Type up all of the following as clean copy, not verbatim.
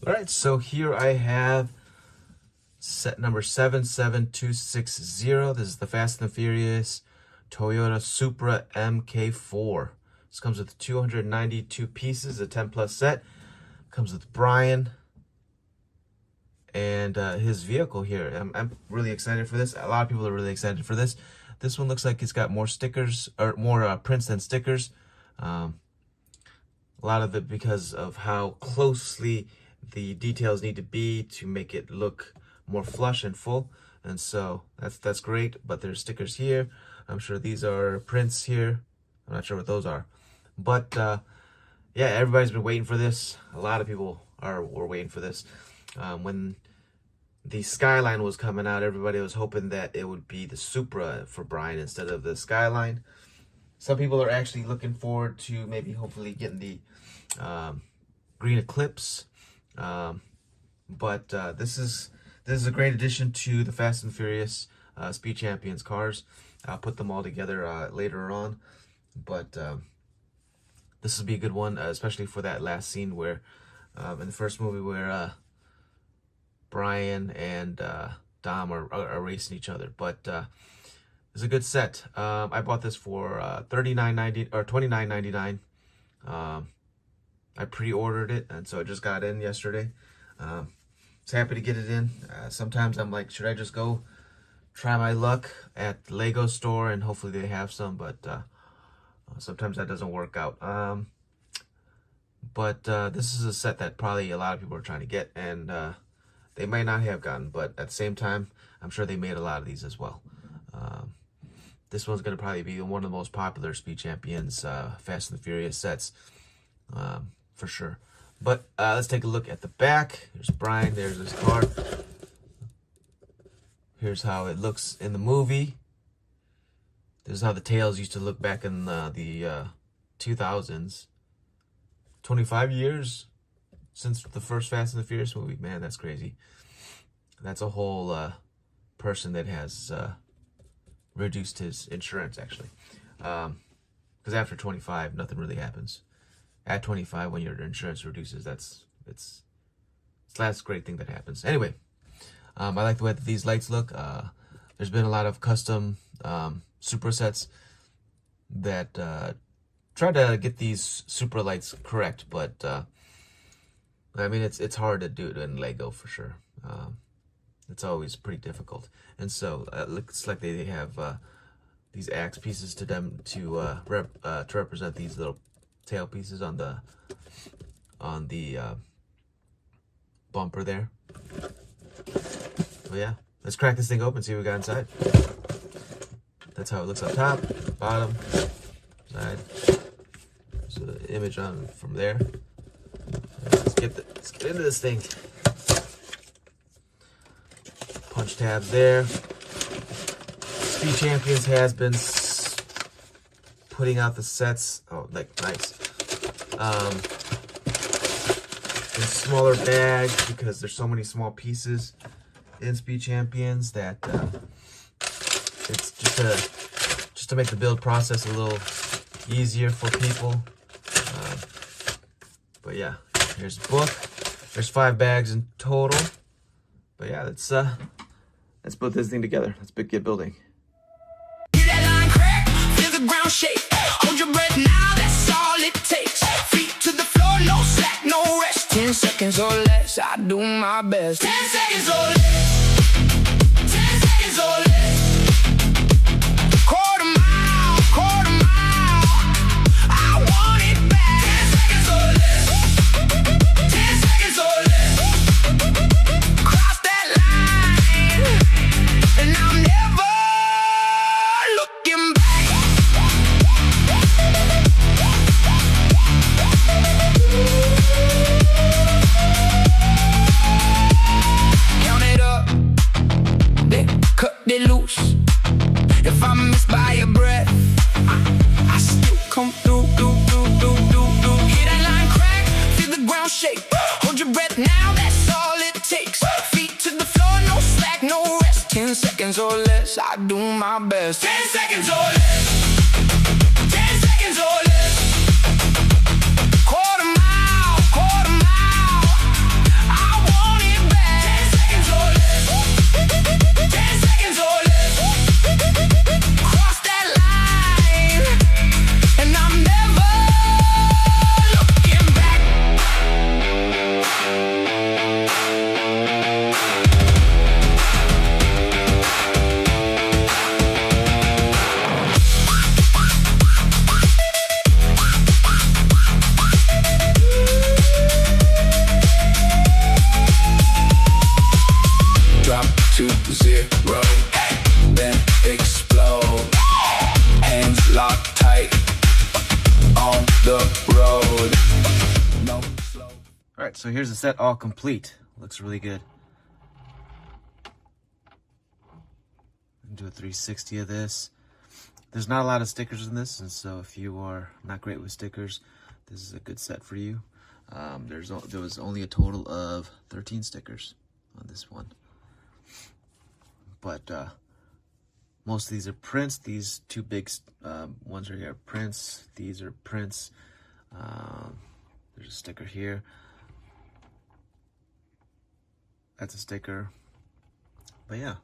All right, so here I have set number 77260. This is the Fast and the Furious Toyota Supra MK4. This comes with 292 pieces, a 10 plus set. Comes with Brian and his vehicle here. I'm really excited for this. A lot of people are really excited for this. This one looks like it's got more stickers, or more prints than stickers. A lot of it because of how closely the details need to be to make it look more flush and full. And so that's great, but there's stickers here. I'm sure these are prints here. I'm not sure what those are. But yeah, everybody's been waiting for this. A lot of people were waiting for this. When the Skyline was coming out, everybody was hoping that it would be the Supra for Brian instead of the Skyline. Some people are actually looking forward to maybe hopefully getting the green Eclipse. But this is a great addition to the Fast and Furious Speed Champions cars. I'll put them all together later on. But this will be a good one, especially for that last scene where in the first movie where Brian and Dom are racing each other. But it's a good set. I bought this for $39.90 or $29.99. I pre-ordered it, and so it just got in yesterday. Was happy to get it in. Sometimes I'm like, should I just go try my luck at the Lego store and hopefully they have some, but sometimes that doesn't work out. But this is a set that probably a lot of people are trying to get, and they might not have gotten, but at the same time, I'm sure they made a lot of these as well. This one's going to probably be one of the most popular Speed Champions Fast and the Furious sets, for sure. But let's take a look at the back. There's Brian, there's his car. Here's how it looks in the movie. This is how the tails used to look back in the 2000s. 25 years since the first Fast and the Furious movie. Man, that's crazy. That's a whole person that has reduced his insurance, actually. Because after 25, nothing really happens. At 25, when your insurance reduces, it's the last great thing that happens. Anyway, I like the way that these lights look. There's been a lot of custom Supra sets that try to get these Supra lights correct, but I mean, it's hard to do it in Lego for sure. It's always pretty difficult, and so it looks like they have these axe pieces to them to represent these little tail pieces on the bumper there. Well, yeah, let's crack this thing open and see what we got inside. That's how it looks up top, bottom, side. So the image on from there. Let's get into this thing. Punch tabs there. Speed Champions has been putting out the sets. Oh, like nice. In smaller bags because there's so many small pieces in Speed Champions that it's just to make the build process a little easier for people. But yeah, here's the book. There's 5 bags in total. But yeah, let's put this thing together. Let's get building. Ground shake, hold your breath now, that's all it takes. Feet to the floor, no slack, no rest. 10 seconds or less, I do my best. 10 seconds or less. 10 seconds or less. Quarter mile, I want it back. 10 seconds or less. 10 seconds or less. Cross that line, and I'm never looking back. Cut it loose. If I'm missed by a breath, I still come through. Hear that line crack, feel the ground shake. Hold your breath now, that's all it takes. Feet to the floor, no slack, no rest. 10 seconds or less, I do my best. 10 seconds or less. 10 seconds or less. Quarter mile, I So here's the set all complete. Looks really good. Do a 360 of this. There's not a lot of stickers in this, and so if you are not great with stickers, this is a good set for you. There was only a total of 13 stickers on this one, but most of these are prints. These two big ones right here are prints. These are prints. There's a sticker here. That's a sticker. But yeah,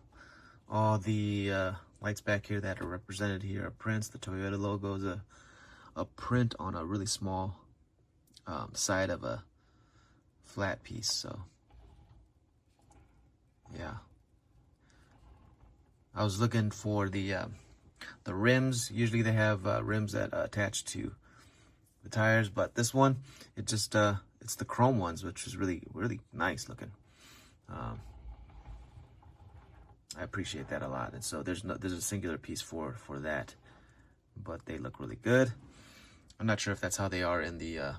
all the lights back here that are represented here are prints. The Toyota logo is a print on a really small side of a flat piece. So yeah, I was looking for the rims. Usually they have rims that attach to the tires, but this one, it just it's the chrome ones, which is really nice looking. I appreciate that a lot, and so there's a singular piece for that, but they look really good. I'm not sure if that's how they are in the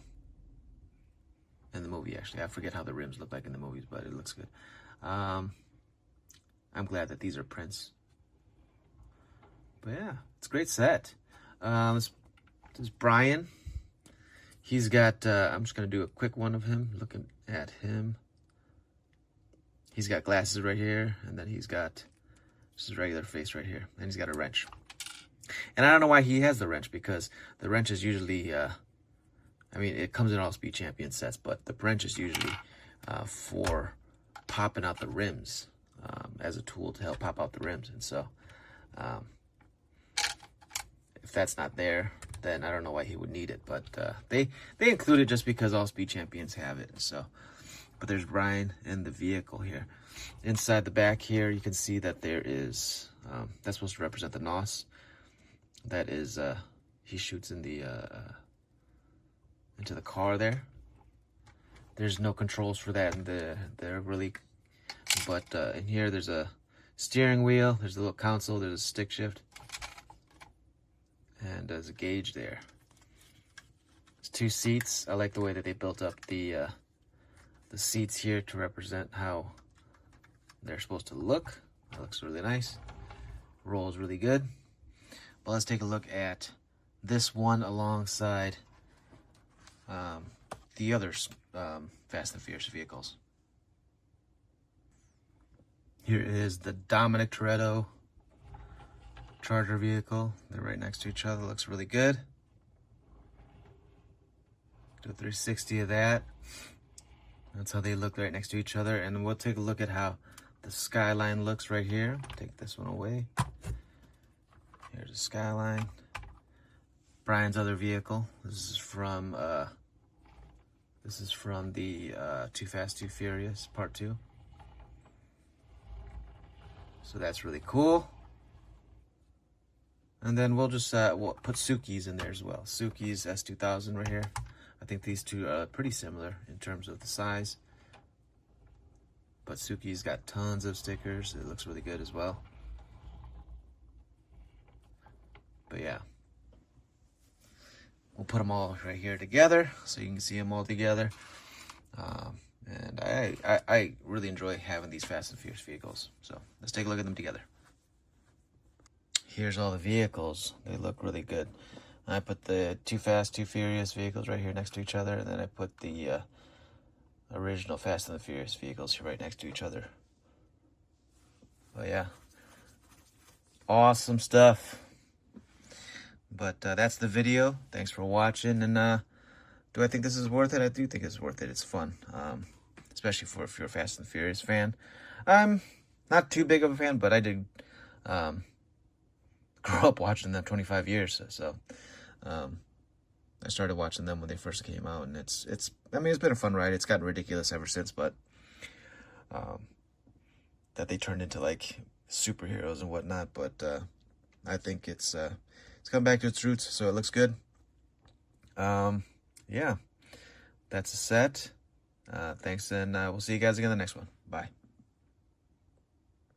movie. Actually, I forget how the rims look like in the movies, but it looks good. I'm glad that these are prints. But yeah, it's a great set. This is Brian. He's got. I'm just gonna do a quick one of him. Looking at him. He's got glasses right here, and then he's got just his regular face right here, and he's got a wrench. And I don't know why he has the wrench, because the wrench is usually, I mean, it comes in all Speed Champion sets, but the wrench is usually for popping out the rims, as a tool to help pop out the rims. And so, if that's not there, then I don't know why he would need it. But they include it just because all Speed Champions have it. So. But there's Brian in the vehicle here. Inside the back here, you can see that there is, that's supposed to represent the NOS. That is, he shoots in the, into the car there. There's no controls for that, and they're really, but in here there's a steering wheel, there's a little console, there's a stick shift, and there's a gauge there. There's two seats. I like the way that they built up the seats here to represent how they're supposed to look. That looks really nice. Rolls really good. But let's take a look at this one alongside the other Fast and Furious vehicles. Here is the Dominic Toretto Charger vehicle. They're right next to each other. Looks really good. Do a 360 of that. That's how they look right next to each other. And we'll take a look at how the Skyline looks right here. Take this one away. Here's the Skyline. Brian's other vehicle. This is from the Too Fast, Too Furious Part 2. So that's really cool. And then we'll just we'll put Suki's in there as well. Suki's S2000 right here. I think these two are pretty similar in terms of the size. But Suki's got tons of stickers. It looks really good as well. But yeah. We'll put them all right here together so you can see them all together. And I really enjoy having these Fast and Furious vehicles. So let's take a look at them together. Here's all the vehicles. They look really good. I put the Too Fast, Too Furious vehicles right here next to each other, and then I put the original Fast and the Furious vehicles right next to each other. But yeah, awesome stuff. But that's the video. Thanks for watching. And do I think this is worth it? I do think it's worth it. It's fun, especially if you're a Fast and Furious fan. I'm not too big of a fan, but I did grow up watching them 25 years. So I started watching them when they first came out, and it's I mean, it's been a fun ride. It's gotten ridiculous ever since, but that they turned into like superheroes and whatnot. But I think it's come back to its roots, so it looks good. Yeah, that's a set. Thanks, and we'll see you guys again in the next one. Bye.